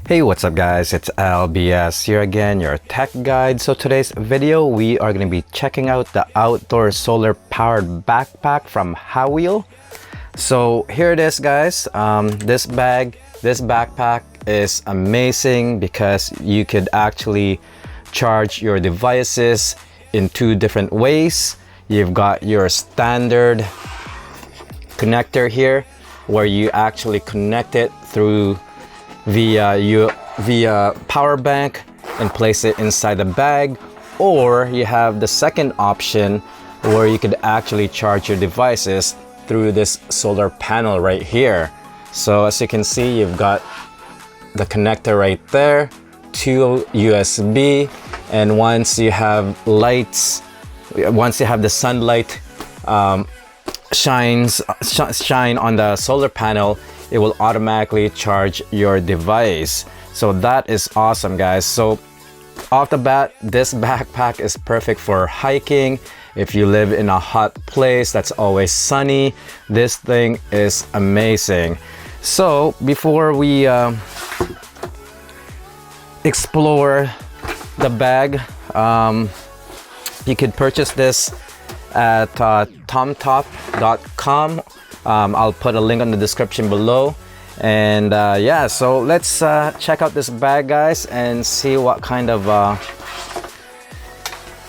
Hey, what's up guys, it's LBS here again, your tech guide. So today's video we are going to be checking out the outdoor solar powered backpack from Haweel. So here it is guys. This backpack is amazing because you could actually charge your devices in two different ways. You've got your standard connector here where you actually connect it through via power bank and place it inside the bag, or you have the second option where you could actually charge your devices through this solar panel right here. So as you can see, you've got the connector right there, two USB, and once you have the sunlight shine on the solar panel, it will automatically charge your device. So that is awesome guys. So off the bat, this backpack is perfect for hiking. If you live in a hot place that's always sunny, this thing is amazing. So before we explore the bag, you could purchase this at tomtop.com. I'll put a link on the description below. And yeah, so let's check out this bag guys and see what kind of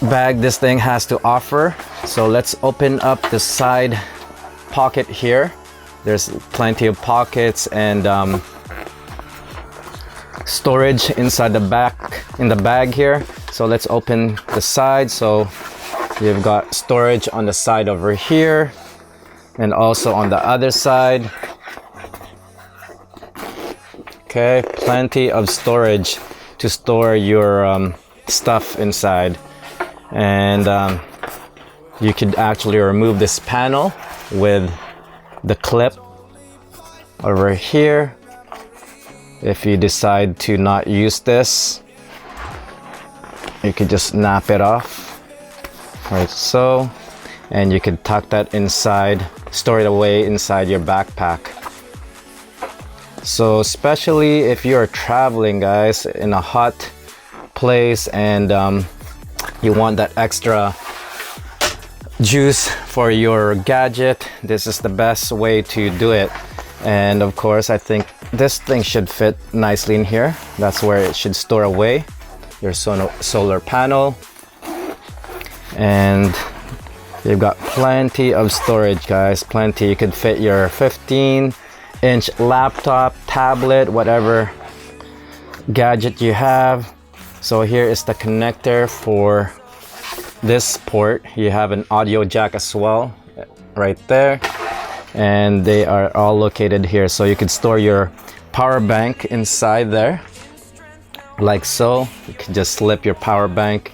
bag this thing has to offer. So let's open up the side pocket here. There's plenty of pockets and storage inside the bag here. So let's open the side. So you've got storage on the side over here and also on the other side. Okay, plenty of storage to store your stuff inside. And you could actually remove this panel with the clip over here if you decide to not use this. You could just snap it off like so, and you could tuck that inside, store it away inside your backpack. So especially if you're traveling guys in a hot place and you want that extra juice for your gadget, this is the best way to do it. And of course I think this thing should fit nicely in here. That's where it should store away your solar panel. And you've got plenty of storage guys, plenty. You could fit your 15-inch laptop, tablet, whatever gadget you have. So here is the connector for this port. You have an audio jack as well right there, and they are all located here. So you could store your power bank inside there like so. You can just slip your power bank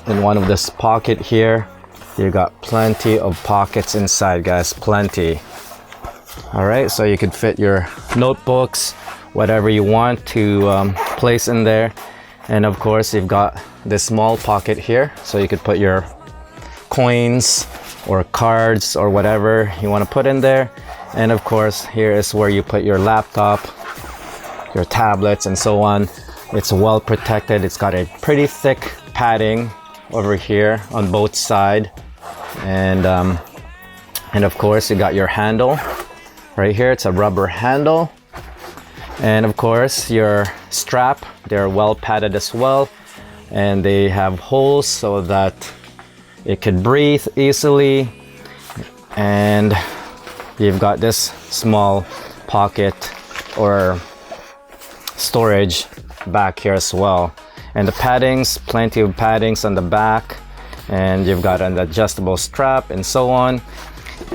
in one of this pocket here. You got plenty of pockets inside guys, plenty. All right, so you could fit your notebooks, whatever you want to place in there. And of course you've got this small pocket here, so you could put your coins or cards or whatever you want to put in there. And of course here is where you put your laptop, your tablets, and so on. It's well protected. It's got a pretty thick padding over here on both sides, and of course you got your handle right here. It's a rubber handle. And of course your strap, they're well padded as well, and they have holes so that it could breathe easily. And you've got this small pocket or storage back here as well. And the paddings, plenty of paddings on the back, and you've got an adjustable strap and so on.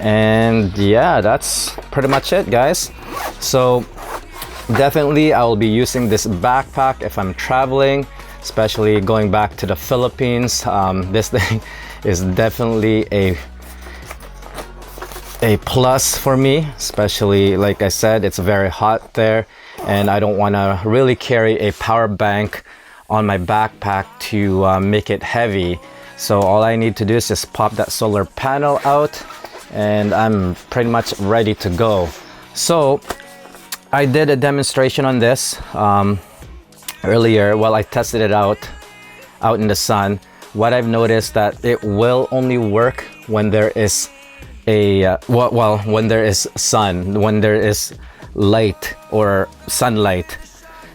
And yeah, that's pretty much it guys. So definitely I will be using this backpack if I'm traveling, especially going back to the Philippines. This thing is definitely a plus for me, especially like I said, it's very hot there, and I don't want to really carry a power bank on my backpack to make it heavy. So all I need to do is just pop that solar panel out and I'm pretty much ready to go. So I did a demonstration on this earlier while I tested it out in the sun. What I've noticed that it will only work when there is a when there is sun, when there is light or sunlight.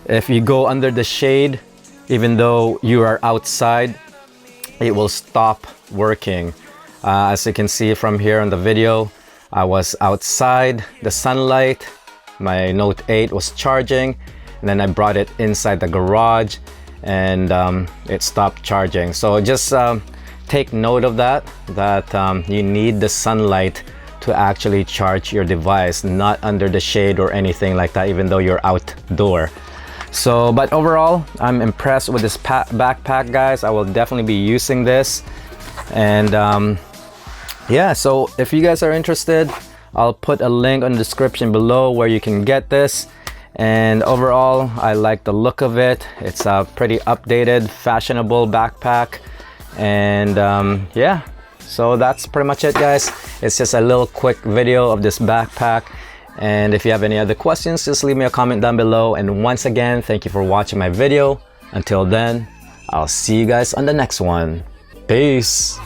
If you go under the shade, even though you are outside, it will stop working. As you can see from here on the video, I was outside, the sunlight, my Note 8 was charging, and then I brought it inside the garage and it stopped charging. So just take note of that you need the sunlight to actually charge your device, not under the shade or anything like that, even though you're outdoor. So, but overall, I'm impressed with this backpack, guys. I will definitely be using this. And yeah, so if you guys are interested, I'll put a link on the description below where you can get this. And overall, I like the look of it. It's a pretty updated, fashionable backpack. And yeah, so that's pretty much it, guys. It's just a little quick video of this backpack. And if you have any other questions, just leave me a comment down below. And once again, thank you for watching my video. Until then, I'll see you guys on the next one. Peace.